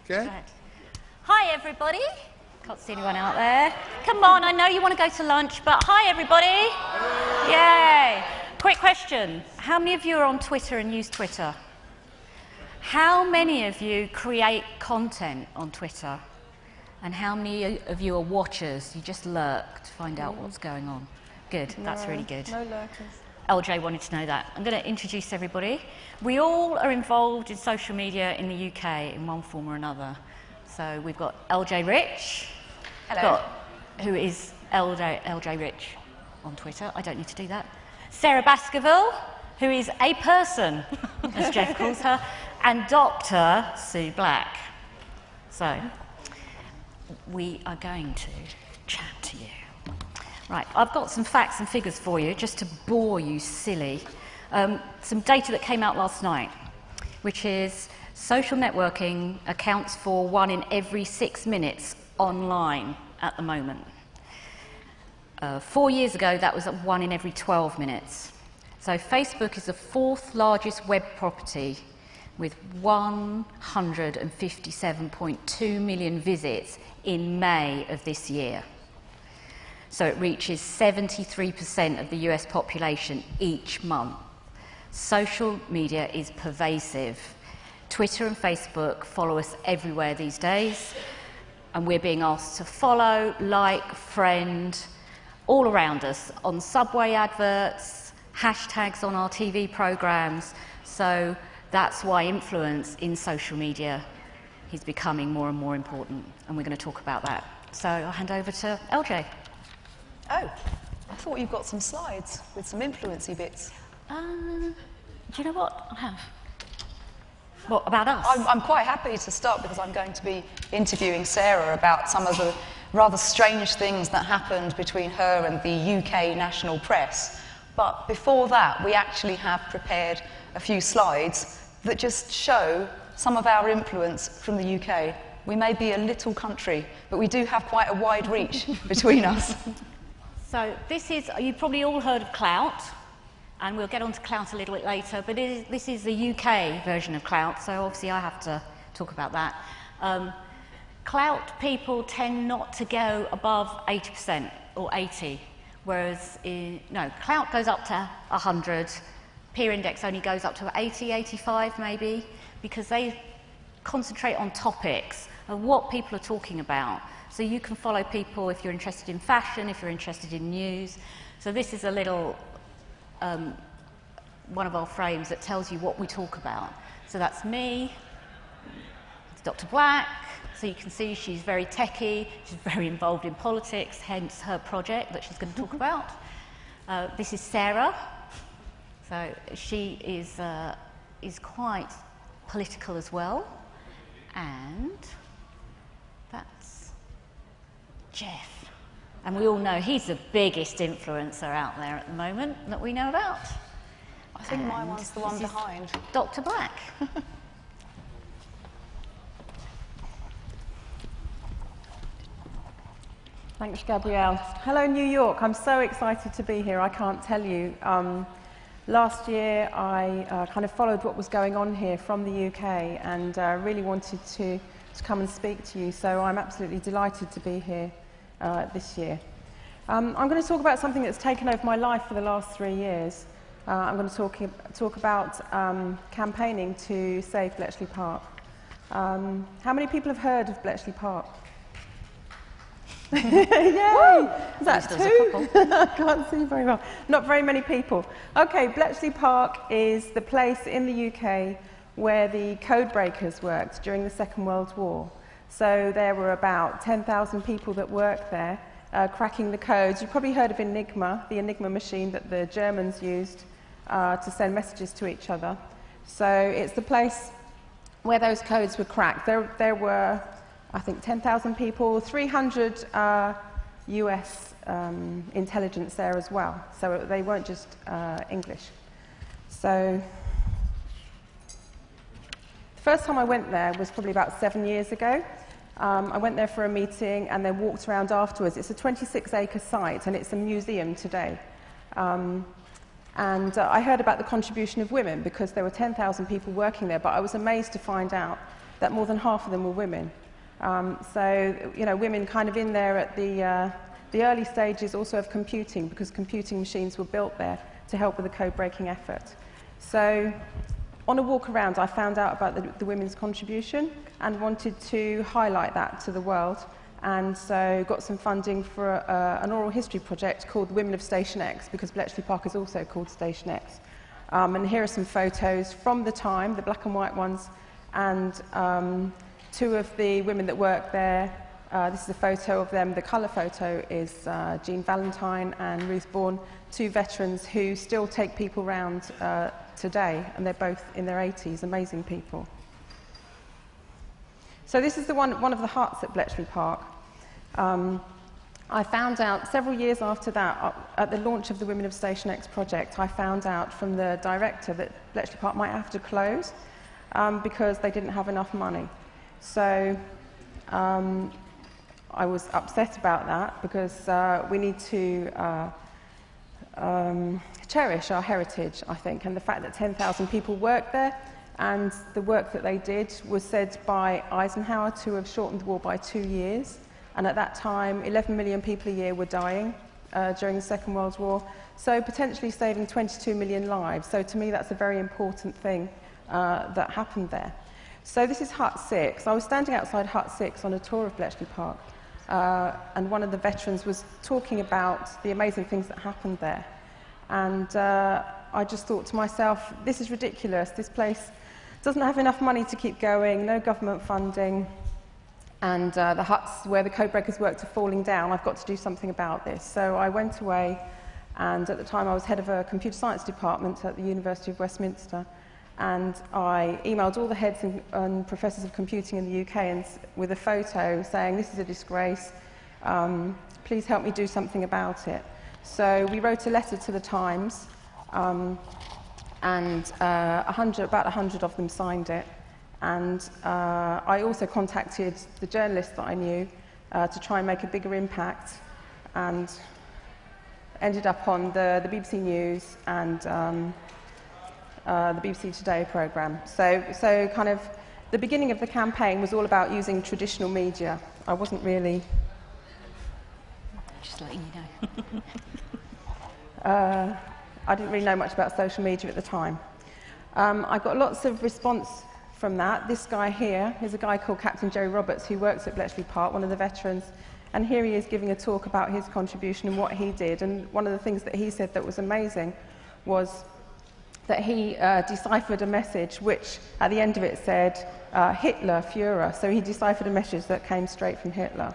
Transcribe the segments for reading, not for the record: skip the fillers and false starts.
Okay. Hi, everybody. Can't see anyone out there. Come on, I know you want to go to lunch, but hi, everybody. Yay. Quick question. How many of you are on Twitter and use Twitter? How many of you create content on Twitter? And how many of you are watchers? You just lurk to find out what's going on. Good, that's really good. No lurkers. LJ wanted to know that. I'm going to introduce everybody. We all are involved in social media in the UK in one form or another. So we've got LJ Rich. Hello. Who is LJ Rich on Twitter. I don't need to do that. Sarah Baskerville, who is a person, as Jeff calls her, and Dr. Sue Black. So we are going to chat to you. Right, I've got some facts and figures for you, just to bore you silly. Some data that came out last night, which is social networking accounts for 1 in every 6 minutes online at the moment. 4 years ago, that was at 1 in every 12 minutes. So Facebook is the 4th largest web property with 157.2 million visits in May of this year. So it reaches 73% of the US population each month. Social media is pervasive. Twitter and Facebook follow us everywhere these days, and we're being asked to follow, like, friend, all around us, on subway adverts, hashtags on our TV programs. So that's why influence in social media is becoming more and more important, and we're going to talk about that. So I'll hand over to LJ. Oh, I thought you've got some slides with some influency bits. Do you know what? I have. What, about us? I'm quite happy to start because I'm going to be interviewing Sarah about some of the rather strange things that happened between her and the UK national press. But before that, we actually have prepared a few slides that just show some of our influence from the UK. We may be a little country, but we do have quite a wide reach between us. So this is, you've probably all heard of Clout, and we'll get on to Clout a little bit later, but this is the UK version of Clout, so obviously I have to talk about that. Clout people tend not to go above 80% or 80, whereas Clout goes up to 100, peer index only goes up to 80, 85 maybe, because they concentrate on topics of what people are talking about. So you can follow people if you're interested in fashion, if you're interested in news. So this is a little one of our frames that tells you what we talk about. So that's me, it's Dr. Black. So you can see she's very techie, she's very involved in politics, hence her project that she's going to talk about. This is Sarah. So she is quite political as well. And that's Jeff. And we all know he's the biggest influencer out there at the moment that we know about. I think my one's the one behind. Dr. Black. Thanks, Gabrielle. Hello, New York. I'm so excited to be here. I can't tell you. Last year, I kind of followed what was going on here from the UK and really wanted to come and speak to you. So I'm absolutely delighted to be here this year. I'm going to talk about something that's taken over my life for the last 3 years. I'm going to talk about campaigning to save Bletchley Park. How many people have heard of Bletchley Park? Yay! Is that 2? I can't see very well. Not very many people. Okay, Bletchley Park is the place in the UK where the code breakers worked during the Second World War. So there were about 10,000 people that worked there, cracking the codes. You've probably heard of Enigma, the Enigma machine that the Germans used to send messages to each other. So it's the place where those codes were cracked. There were, I think, 10,000 people, 300 US intelligence there as well. So they weren't just English. So the first time I went there was probably about 7 years ago. I went there for a meeting and then walked around afterwards. It's a 26-acre site and it's a museum today. And I heard about the contribution of women because there were 10,000 people working there, but I was amazed to find out that more than half of them were women. So, you know, women kind of in there at the early stages also of computing, because computing machines were built there to help with the code-breaking effort. So, on a walk around, I found out about the women's contribution and wanted to highlight that to the world. And so got some funding for an oral history project called The Women of Station X, because Bletchley Park is also called Station X. And here are some photos from the time, the black and white ones, and two of the women that work there. This is a photo of them. The colour photo is Jean Valentine and Ruth Bourne, two veterans who still take people round today, and they're both in their 80s, amazing people. So this is one of the huts at Bletchley Park. I found out several years after that, at the launch of the Women of Station X project, I found out from the director that Bletchley Park might have to close because they didn't have enough money. So I was upset about that because we need to cherish our heritage, I think, and the fact that 10,000 people work there, and the work that they did was said by Eisenhower to have shortened the war by 2 years. And at that time, 11 million people a year were dying during the Second World War, so potentially saving 22 million lives. So to me, that's a very important thing that happened there. So this is Hut 6. I was standing outside Hut 6 on a tour of Bletchley Park, and one of the veterans was talking about the amazing things that happened there. And I just thought to myself, this is ridiculous. This place doesn't have enough money to keep going, no government funding, and the huts where the codebreakers worked are falling down. I've got to do something about this. So I went away, and at the time I was head of a computer science department at the University of Westminster, and I emailed all the heads and professors of computing in the UK with a photo saying, this is a disgrace, please help me do something about it. So we wrote a letter to the Times, and about 100 of them signed it. And I also contacted the journalists that I knew to try and make a bigger impact, and ended up on the BBC News and the BBC Today programme. So kind of the beginning of the campaign was all about using traditional media. I wasn't really... Just letting you know. I didn't really know much about social media at the time. I got lots of response from that. This guy here is a guy called Captain Jerry Roberts, who works at Bletchley Park, one of the veterans, and here he is giving a talk about his contribution and what he did. And one of the things that he said that was amazing was that he deciphered a message which at the end of it said Hitler, Führer. So he deciphered a message that came straight from Hitler.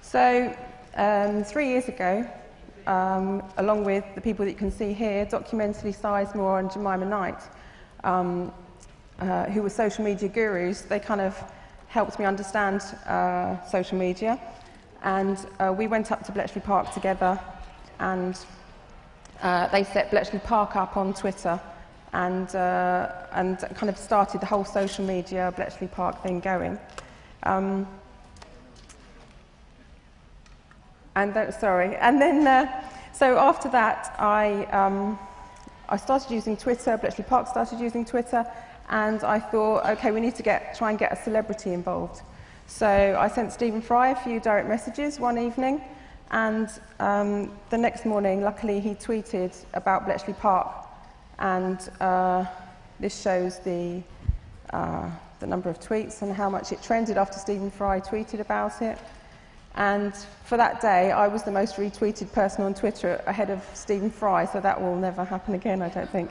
So 3 years ago, along with the people that you can see here, documentally Sizemore and Jemima Knight, who were social media gurus, they kind of helped me understand social media. And we went up to Bletchley Park together, and they set Bletchley Park up on Twitter and kind of started the whole social media Bletchley Park thing going. So after that, I started using Twitter. Bletchley Park started using Twitter, and I thought, okay, we need to try and get a celebrity involved. So I sent Stephen Fry a few direct messages one evening, and the next morning, luckily, he tweeted about Bletchley Park, and this shows the number of tweets and how much it trended after Stephen Fry tweeted about it. And for that day, I was the most retweeted person on Twitter ahead of Stephen Fry, so that will never happen again, I don't think.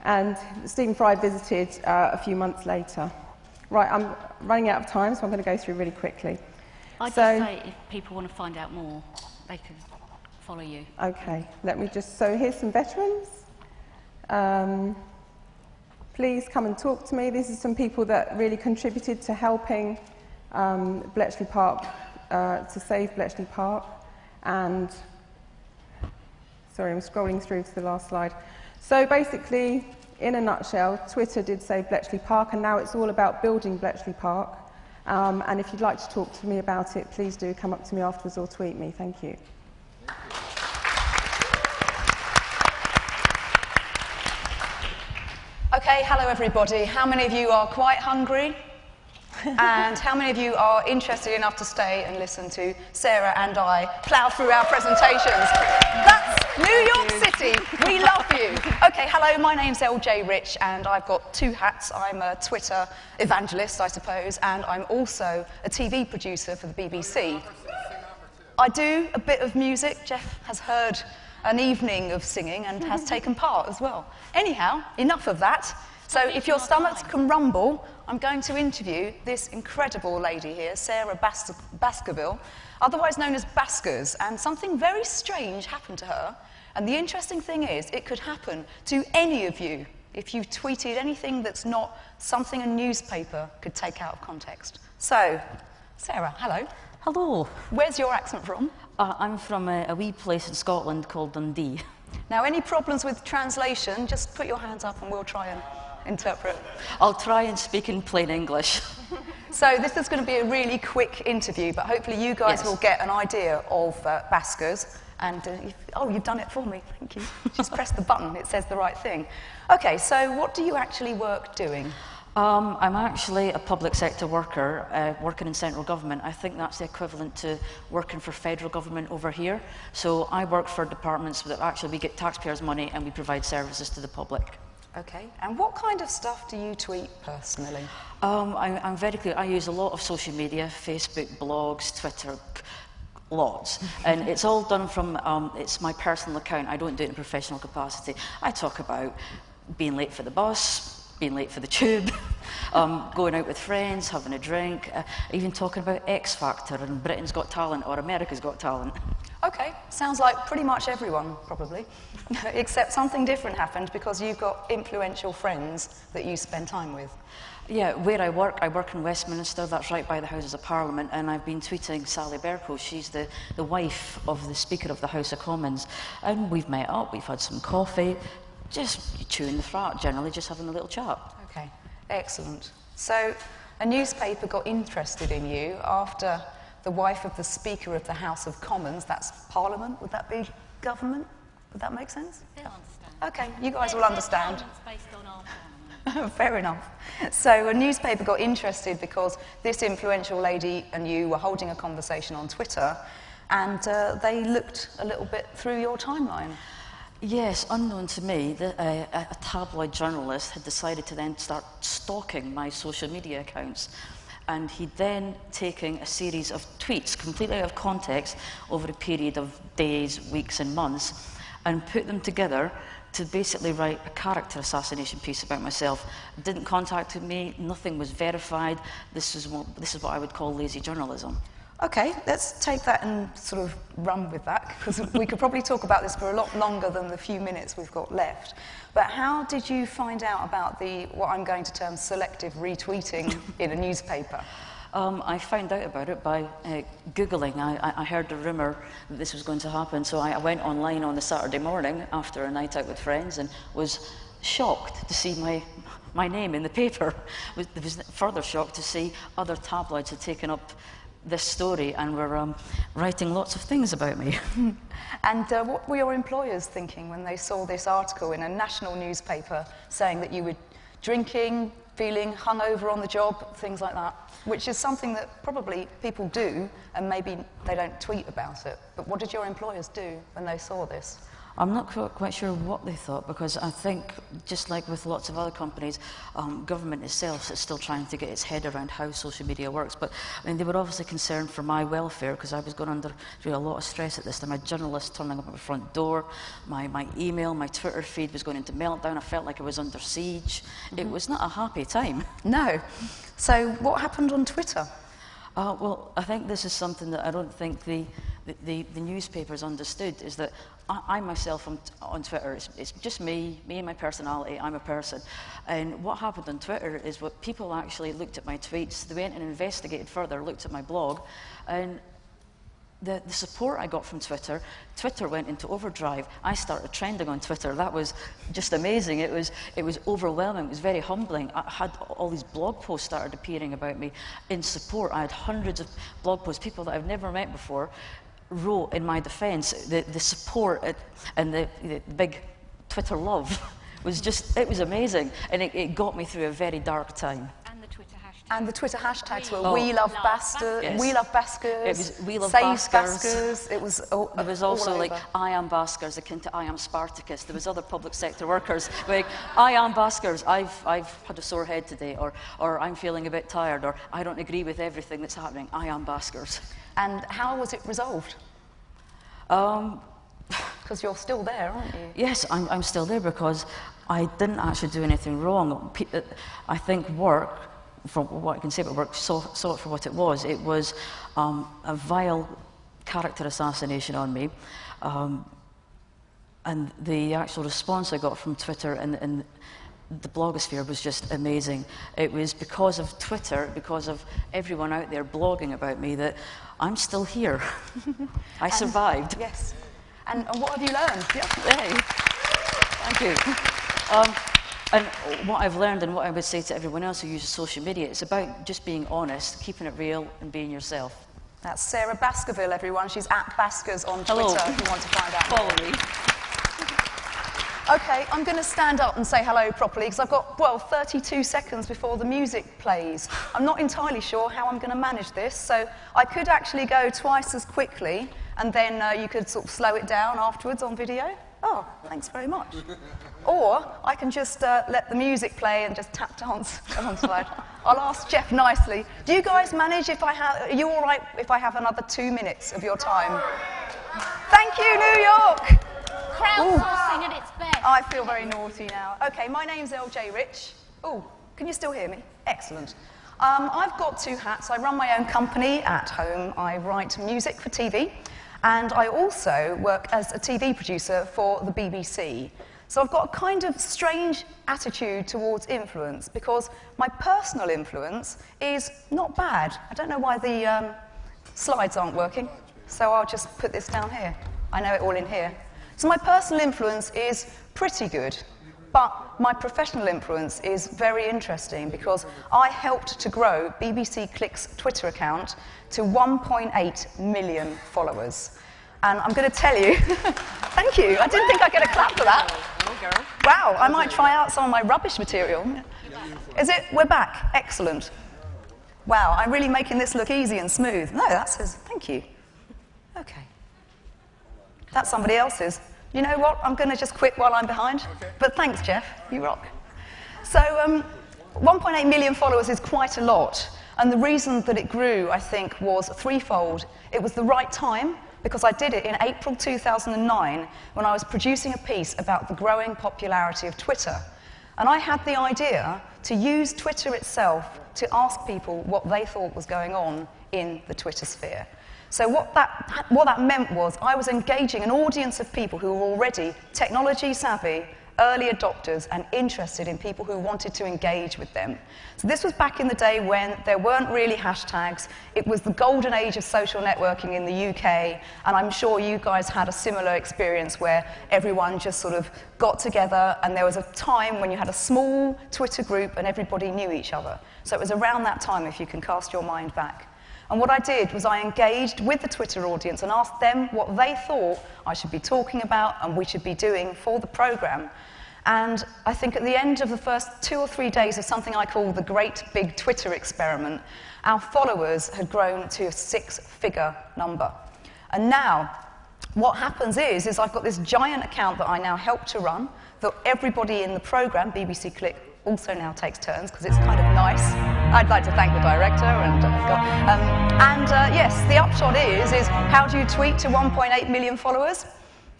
And Stephen Fry visited a few months later. Right, I'm running out of time, so I'm going to go through really quickly. I'd just say if people want to find out more, they can follow you. Okay, so here's some veterans. Please come and talk to me. These are some people that really contributed to helping Bletchley Park, to save Bletchley Park. And sorry, I'm scrolling through to the last slide. So basically, in a nutshell, Twitter did save Bletchley Park, and now it's all about building Bletchley Park. And if you'd like to talk to me about it, please do come up to me afterwards or tweet me. Thank you. Okay, hello everybody. How many of you are quite hungry? And how many of you are interested enough to stay and listen to Sarah and I plough through our presentations? That's New York City. We love you. Okay, hello, my name's LJ Rich, and I've got two hats. I'm a Twitter evangelist, I suppose, and I'm also a TV producer for the BBC. I do a bit of music. Jeff has heard an evening of singing and has taken part as well. Anyhow, enough of that. So if your stomachs can rumble, I'm going to interview this incredible lady here, Sarah Baskerville, otherwise known as Baskers, and something very strange happened to her. And the interesting thing is, it could happen to any of you if you tweeted anything that's not something a newspaper could take out of context. So, Sarah, hello. Hello. Where's your accent from? I'm from a wee place in Scotland called Dundee. Now, any problems with translation, just put your hands up and we'll try and interpret. I'll try and speak in plain English. So this is going to be a really quick interview, but hopefully you guys will get an idea of Baskers. And, you've done it for me, thank you. Just press the button, it says the right thing. Okay, so what do you actually work doing? I'm actually a public sector worker, working in central government. I think that's the equivalent to working for federal government over here. So I work for departments that actually we get taxpayers' money and we provide services to the public. Okay, and what kind of stuff do you tweet personally? I'm very clear. I use a lot of social media, Facebook, blogs, Twitter, lots. And it's all done from, it's my personal account. I don't do it in a professional capacity. I talk about being late for the bus, being late for the tube, going out with friends, having a drink, even talking about X Factor and Britain's Got Talent or America's Got Talent. Okay, sounds like pretty much everyone, probably. Except something different happened because you've got influential friends that you spend time with. Yeah, where I work in Westminster, that's right by the Houses of Parliament, and I've been tweeting Sally Bercow. She's the wife of the Speaker of the House of Commons, and we've met up, we've had some coffee, just chewing the fat, generally just having a little chat. Okay, excellent. So, a newspaper got interested in you after the wife of the Speaker of the House of Commons, that's Parliament, would that be government? Would that make sense? They'll understand. Okay, you guys will understand. Based on our Fair enough. So a newspaper got interested because this influential lady and you were holding a conversation on Twitter, and they looked a little bit through your timeline. Yes, unknown to me, a tabloid journalist had decided to then start stalking my social media accounts. And he'd then taken a series of tweets completely out of context over a period of days, weeks and months, and put them together to basically write a character assassination piece about myself. Didn't contact me, nothing was verified. This is what I would call lazy journalism. Okay, let's take that and sort of run with that, because we could probably talk about this for a lot longer than the few minutes we've got left. But how did you find out about what I'm going to term selective retweeting in a newspaper? I found out about it by Googling. I heard a rumour that this was going to happen, so I went online on a Saturday morning after a night out with friends and was shocked to see my name in the paper. I was further shocked to see other tabloids had taken up this story and were writing lots of things about me. And what were your employers thinking when they saw this article in a national newspaper saying that you were drinking, feeling hungover on the job, things like that? Which is something that probably people do, and maybe they don't tweet about it. But what did your employers do when they saw this? I'm not quite sure what they thought, because I think, just like with lots of other companies, government itself is still trying to get its head around how social media works. But I mean, they were obviously concerned for my welfare, because I was going through a lot of stress at this time. A journalist turning up at my front door, my email, my Twitter feed was going into meltdown. I felt like I was under siege. Mm-hmm. It was not a happy time. No. So what happened on Twitter? Well, I think this is something that I don't think the newspapers understood, is that I myself on Twitter, it's just me and my personality, I'm a person. And what happened on Twitter is what people actually looked at my tweets, they went and investigated further, looked at my blog, and the support I got from Twitter, Twitter went into overdrive. I started trending on Twitter. That was just amazing. It was overwhelming. It was very humbling. I had all these blog posts started appearing about me in support. I had hundreds of blog posts. People that I've never met before wrote in my defense. The support and the big Twitter love was just, it was amazing. And it got me through a very dark time. And the Twitter hashtags were We Love Baskerville, yes. We Love Baskers, It was We Love Save Baskers. Baskers. It was There was also all like over. I am Baskers akin to I am Spartacus. There was other public sector workers like I am Baskers. I've had a sore head today, or I'm feeling a bit tired, or I don't agree with everything that's happening. I am Baskers. And how was it resolved? Because you're still there, aren't you? Yes, I'm still there because I didn't actually do anything wrong. I think work, from what I can say about work, saw it for what it was. It was a vile character assassination on me. And the actual response I got from Twitter and the blogosphere was just amazing. It was because of Twitter, because of everyone out there blogging about me, that I'm still here. I survived. Yes. And what have you learned? Hey. Thank you. And what I've learned and what I would say to everyone else who uses social media, it's about just being honest, keeping it real and being yourself. That's Sarah Baskerville, everyone. She's at Baskers on Hello. Twitter if you want to find out more. Follow me. Okay, I'm going to stand up and say hello properly because I've got, 32 seconds before the music plays. I'm not entirely sure how I'm going to manage this, so I could actually go twice as quickly and then you could sort of slow it down afterwards on video. Oh, thanks very much. Or I can just let the music play and just tap dance alongside. I'll ask Jeff nicely. Do you guys manage if are you all right if I have another 2 minutes of your time? Thank you, New York! Crowdsourcing at its best. I feel very naughty now. Okay, my name's LJ Rich. Oh, can you still hear me? Excellent. I've got two hats. I run my own company at home. I write music for TV, and I also work as a TV producer for the BBC. So I've got a kind of strange attitude towards influence because my personal influence is not bad. I don't know why the slides aren't working, so I'll just put this down here. I know it all in here. So my personal influence is pretty good, but my professional influence is very interesting because I helped to grow BBC Click's Twitter account to 1.8 million followers. And I'm going to tell you, thank you, I didn't think I'd get a clap for that. Wow, I might try out some of my rubbish material. Is it? We're back. Excellent. Wow, I'm really making this look easy and smooth. No, that says, thank you. Okay. That's somebody else's. You know what? I'm going to just quit while I'm behind. Okay. But thanks, Jeff. You rock. So 1.8 million followers is quite a lot. And the reason that it grew, I think, was threefold. It was the right time, because I did it in April 2009 when I was producing a piece about the growing popularity of Twitter. And I had the idea to use Twitter itself to ask people what they thought was going on in the Twitter sphere. So what that meant was I was engaging an audience of people who were already technology savvy, early adopters, and interested in people who wanted to engage with them. So this was back in the day when there weren't really hashtags. It was the golden age of social networking in the UK, and I'm sure you guys had a similar experience where everyone just sort of got together, and there was a time when you had a small Twitter group and everybody knew each other. So it was around that time, if you can cast your mind back. And what I did was I engaged with the Twitter audience and asked them what they thought I should be talking about and we should be doing for the programme. And I think at the end of the first 2 or 3 days of something I call the Great Big Twitter Experiment, our followers had grown to a 6-figure number. And now, what happens is I've got this giant account that I now help to run, that everybody in the programme, BBC Click, also now takes turns, because it's kind of nice. I'd like to thank the director and yes, the upshot is how do you tweet to 1.8 million followers?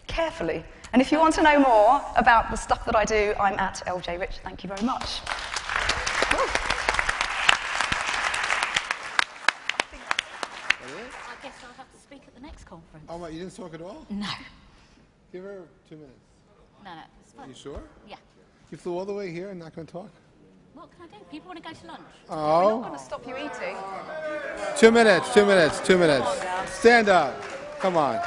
Carefully. And if you want to know more about the stuff that I do, I'm at LJ Rich. Thank you very much. I guess I'll have to speak at the next conference. Oh, what, you didn't talk at all? No. Give her 2 minutes. No, it's fine. Are you sure? Yeah. You flew all the way here and not going to talk? What can I do? People want to go to lunch. We're not Oh, going to stop you eating. 2 minutes, 2 minutes, 2 minutes. Stand up. Come on.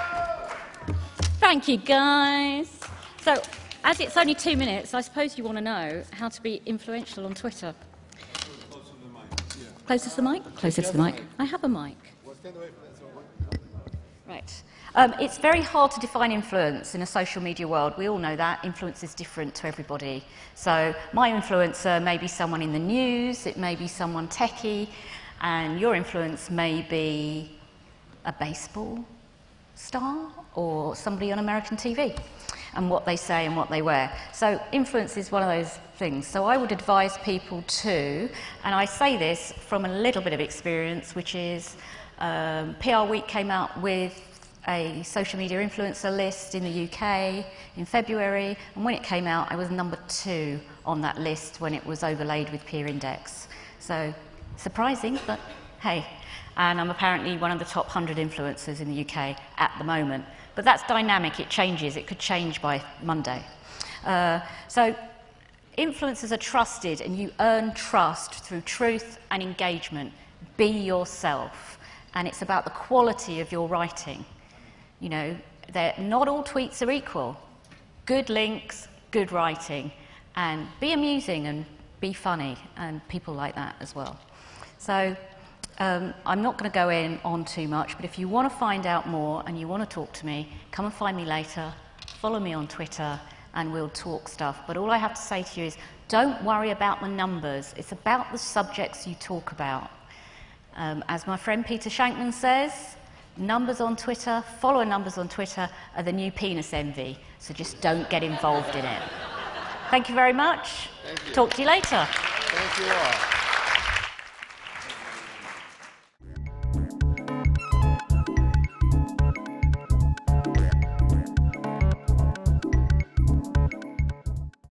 Thank you, guys. So, as it's only 2 minutes, I suppose you want to know how to be influential on Twitter. Closer to the mic? Closer to the mic. I have a mic. Right. It's very hard to define influence in a social media world. We all know that. Influence is different to everybody. So my influencer may be someone in the news, it may be someone techie, and your influence may be a baseball star or somebody on American TV and what they say and what they wear. So influence is one of those things. So I would advise people to, and I say this from a little bit of experience, which is PR Week came out with a social media influencer list in the UK in February, and when it came out I was number 2 on that list when it was overlaid with Peer Index. So surprising, but hey. And I'm apparently one of the top 100 influencers in the UK at the moment. But that's dynamic, it changes, it could change by Monday. So influencers are trusted, and you earn trust through truth and engagement. Be yourself, and it's about the quality of your writing. You know, not all tweets are equal. Good links, good writing, and be amusing and be funny, and people like that as well. So I'm not going to go on too much, but if you want to find out more and you want to talk to me, come and find me later, follow me on Twitter, and we'll talk stuff. But all I have to say to you is, don't worry about the numbers. It's about the subjects you talk about. As my friend Peter Shankman says, numbers on Twitter, follower numbers on Twitter are the new penis envy, so just don't get involved in it. Thank you very much. Thank you. Talk to you later. Thank you all.